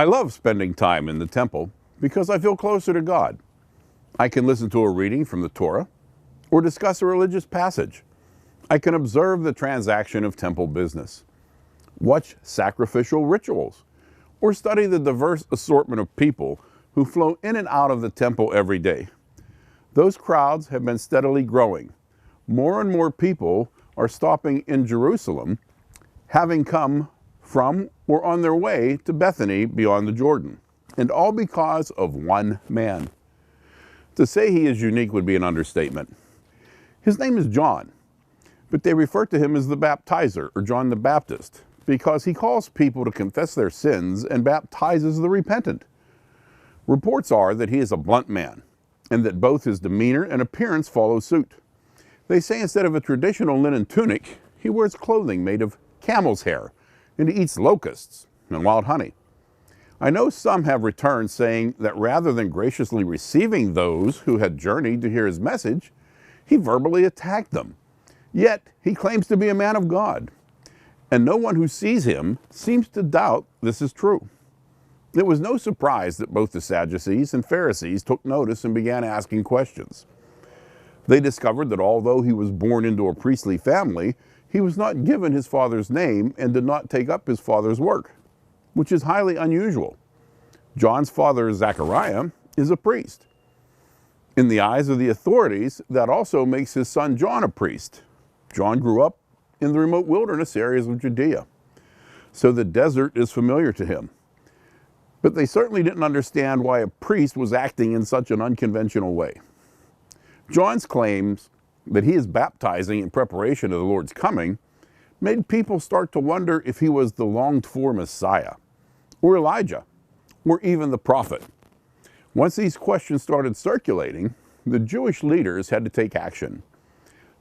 love spending time in the temple because I feel closer to God. I can listen to a reading from the Torah or discuss a religious passage. I can observe the transaction of temple business, watch sacrificial rituals, or study the diverse assortment of people who flow in and out of the temple every day. Those crowds have been steadily growing. More and more people are stopping in Jerusalem, having come from or on their way to Bethany beyond the Jordan, and all because of one man. To say he is unique would be an understatement. His name is John, but they refer to him as the Baptizer, or John the Baptist, because he calls people to confess their sins and baptizes the repentant. Reports are that he is a blunt man, and that both his demeanor and appearance follow suit. They say instead of a traditional linen tunic, he wears clothing made of camel's hair, and he eats locusts and wild honey. I know some have returned saying that rather than graciously receiving those who had journeyed to hear his message, he verbally attacked them. Yet he claims to be a man of God, and no one who sees him seems to doubt this is true. It was no surprise that both the Sadducees and Pharisees took notice and began asking questions. They discovered that although he was born into a priestly family, he was not given his father's name and did not take up his father's work, which is highly unusual. John's father, Zechariah, is a priest. In the eyes of the authorities, that also makes his son John a priest. John grew up in the remote wilderness areas of Judea, so the desert is familiar to him. But they certainly didn't understand why a priest was acting in such an unconventional way. John's claims that he is baptizing in preparation of the Lord's coming made people start to wonder if he was the longed-for Messiah, or Elijah, or even the prophet. Once these questions started circulating, the Jewish leaders had to take action.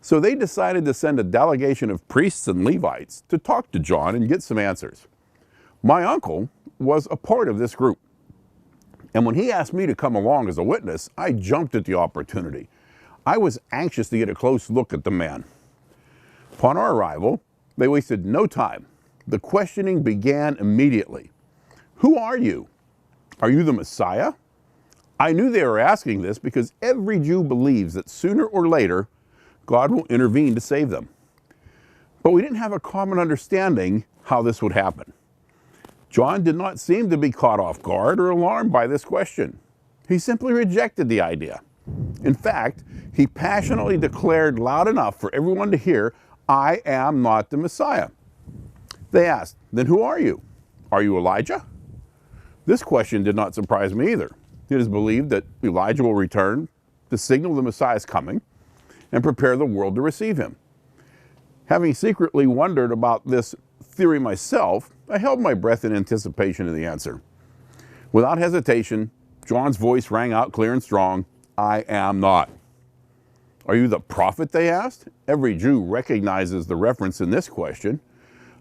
So they decided to send a delegation of priests and Levites to talk to John and get some answers. My uncle was a part of this group, and when he asked me to come along as a witness, I jumped at the opportunity. I was anxious to get a close look at the man. Upon our arrival, they wasted no time. The questioning began immediately. Who are you? Are you the Messiah? I knew they were asking this because every Jew believes that sooner or later, God will intervene to save them. But we didn't have a common understanding how this would happen. John did not seem to be caught off guard or alarmed by this question. He simply rejected the idea. In fact, he passionately declared loud enough for everyone to hear, "I am not the Messiah." They asked, "Then who are you? Are you Elijah?" This question did not surprise me either. It is believed that Elijah will return to signal the Messiah's coming and prepare the world to receive him. Having secretly wondered about this theory myself, I held my breath in anticipation of the answer. Without hesitation, John's voice rang out clear and strong, "I am not." "Are you the prophet?" they asked. Every Jew recognizes the reference in this question,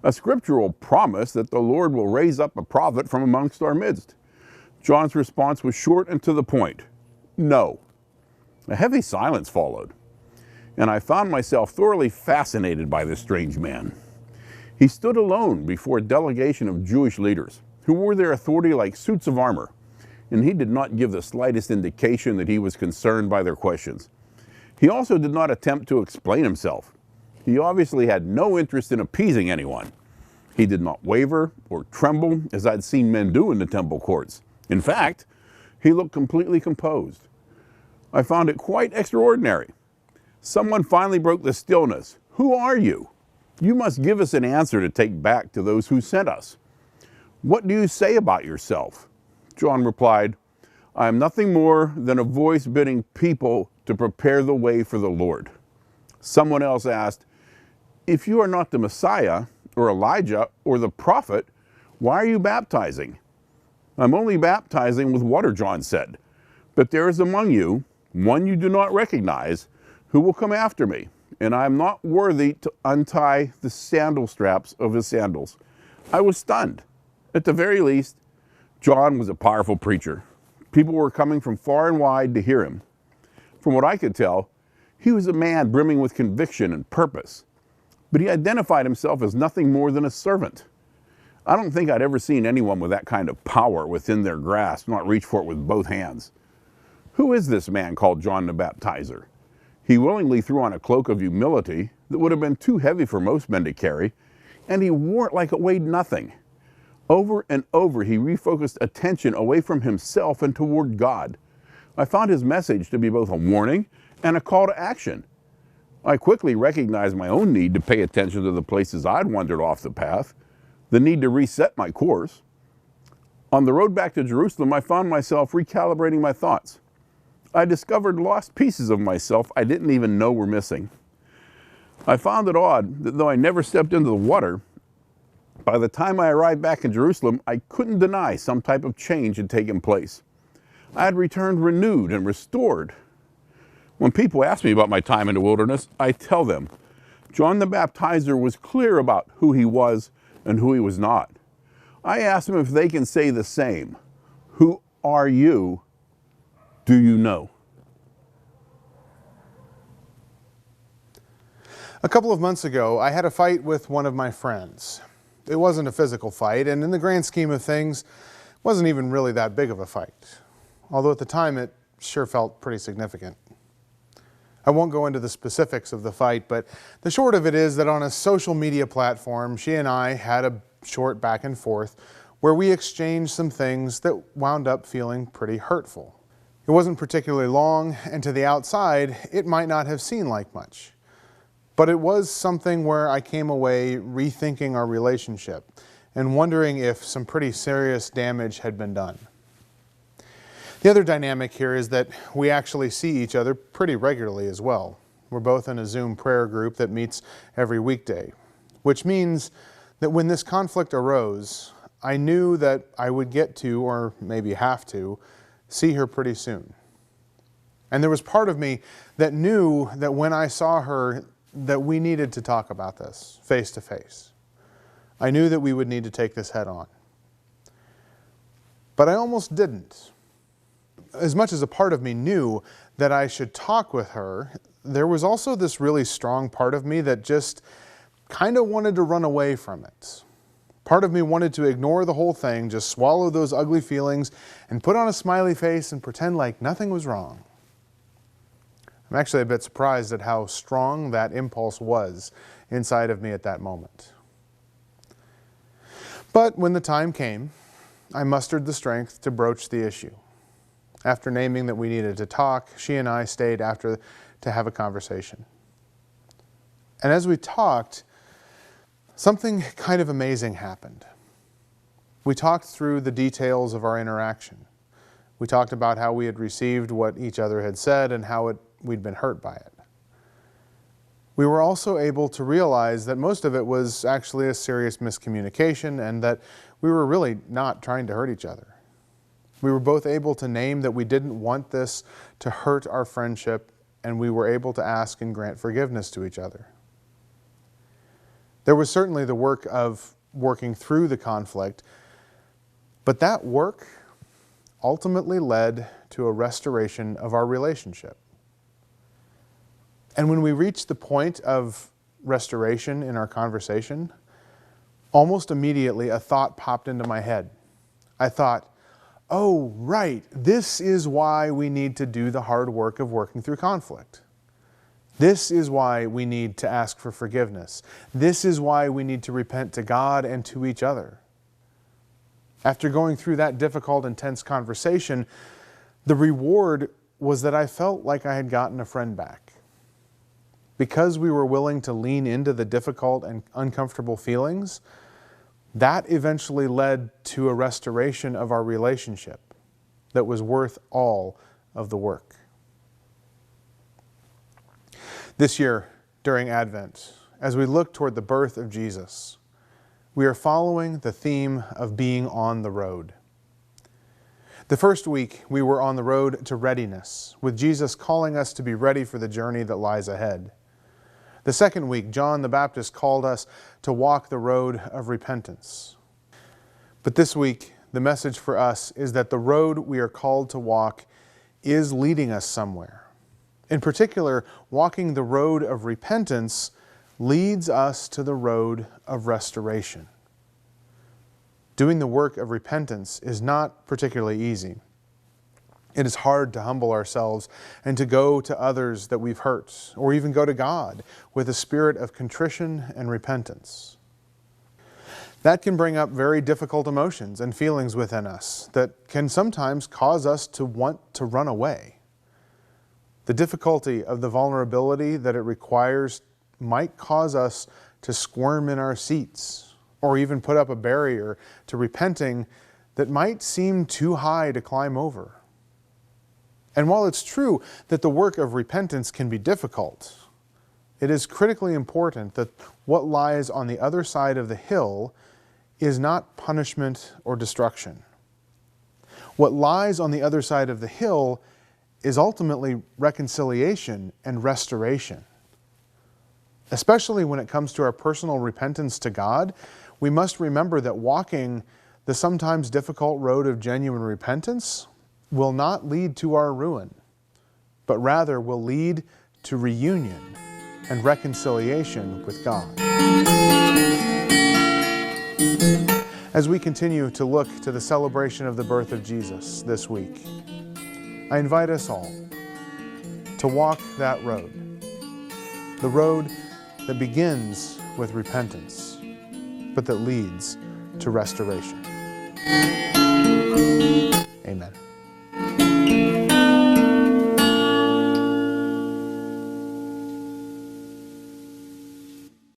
a scriptural promise that the Lord will raise up a prophet from amongst our midst. John's response was short and to the point, "No." A heavy silence followed, and I found myself thoroughly fascinated by this strange man. He stood alone before a delegation of Jewish leaders who wore their authority like suits of armor, and he did not give the slightest indication that he was concerned by their questions. He also did not attempt to explain himself. He obviously had no interest in appeasing anyone. He did not waver or tremble as I'd seen men do in the temple courts. In fact, he looked completely composed. I found it quite extraordinary. Someone finally broke the stillness. "Who are you? You must give us an answer to take back to those who sent us. What do you say about yourself?" John replied, "I am nothing more than a voice bidding people to prepare the way for the Lord." Someone else asked, "If you are not the Messiah, or Elijah, or the prophet, why are you baptizing?" "I'm only baptizing with water," John said. "But there is among you one you do not recognize, who will come after me, and I am not worthy to untie the sandal straps of his sandals." I was stunned. At the very least, John was a powerful preacher. People were coming from far and wide to hear him. From what I could tell, he was a man brimming with conviction and purpose, but he identified himself as nothing more than a servant. I don't think I'd ever seen anyone with that kind of power within their grasp not reach for it with both hands. Who is this man called John the Baptizer? He willingly threw on a cloak of humility that would have been too heavy for most men to carry, and he wore it like it weighed nothing. Over and over, he refocused attention away from himself and toward God. I found his message to be both a warning and a call to action. I quickly recognized my own need to pay attention to the places I'd wandered off the path, the need to reset my course. On the road back to Jerusalem, I found myself recalibrating my thoughts. I discovered lost pieces of myself I didn't even know were missing. I found it odd that though I never stepped into the water, by the time I arrived back in Jerusalem, I couldn't deny some type of change had taken place. I had returned renewed and restored. When people ask me about my time in the wilderness, I tell them, John the Baptizer was clear about who he was and who he was not. I ask them if they can say the same. Who are you? Do you know? A couple of months ago, I had a fight with one of my friends. It wasn't a physical fight, and in the grand scheme of things, it wasn't even really that big of a fight. Although at the time, it sure felt pretty significant. I won't go into the specifics of the fight, but the short of it is that on a social media platform, she and I had a short back and forth where we exchanged some things that wound up feeling pretty hurtful. It wasn't particularly long, and to the outside, it might not have seemed like much. But it was something where I came away rethinking our relationship and wondering if some pretty serious damage had been done. The other dynamic here is that we actually see each other pretty regularly as well. We're both in a Zoom prayer group that meets every weekday, which means that when this conflict arose, I knew that I would get to, or maybe have to, see her pretty soon. And there was part of me that knew that when I saw her, that we needed to talk about this face to face. I knew that we would need to take this head on. But I almost didn't. As much as a part of me knew that I should talk with her, there was also this really strong part of me that just kind of wanted to run away from it. Part of me wanted to ignore the whole thing, just swallow those ugly feelings and put on a smiley face and pretend like nothing was wrong. I'm actually a bit surprised at how strong that impulse was inside of me at that moment. But when the time came, I mustered the strength to broach the issue. After naming that we needed to talk, she and I stayed after to have a conversation. And as we talked, something kind of amazing happened. We talked through the details of our interaction. We talked about how we had received what each other had said and how we'd been hurt by it. We were also able to realize that most of it was actually a serious miscommunication and that we were really not trying to hurt each other. We were both able to name that we didn't want this to hurt our friendship, and we were able to ask and grant forgiveness to each other. There was certainly the work of working through the conflict, but that work ultimately led to a restoration of our relationship. And when we reached the point of restoration in our conversation, almost immediately a thought popped into my head. I thought, oh, right, this is why we need to do the hard work of working through conflict. This is why we need to ask for forgiveness. This is why we need to repent to God and to each other. After going through that difficult, intense conversation, the reward was that I felt like I had gotten a friend back. Because we were willing to lean into the difficult and uncomfortable feelings, that eventually led to a restoration of our relationship that was worth all of the work. This year, during Advent, as we look toward the birth of Jesus, we are following the theme of being on the road. The first week, we were on the road to readiness, with Jesus calling us to be ready for the journey that lies ahead. The second week, John the Baptist called us to walk the road of repentance. But this week, the message for us is that the road we are called to walk is leading us somewhere. In particular, walking the road of repentance leads us to the road of restoration. Doing the work of repentance is not particularly easy. It is hard to humble ourselves and to go to others that we've hurt, or even go to God with a spirit of contrition and repentance. That can bring up very difficult emotions and feelings within us that can sometimes cause us to want to run away. The difficulty of the vulnerability that it requires might cause us to squirm in our seats, or even put up a barrier to repenting that might seem too high to climb over. And while it's true that the work of repentance can be difficult, it is critically important that what lies on the other side of the hill is not punishment or destruction. What lies on the other side of the hill is ultimately reconciliation and restoration. Especially when it comes to our personal repentance to God, we must remember that walking the sometimes difficult road of genuine repentance will not lead to our ruin, but rather will lead to reunion and reconciliation with God. As we continue to look to the celebration of the birth of Jesus this week, I invite us all to walk that road, the road that begins with repentance, but that leads to restoration. Amen.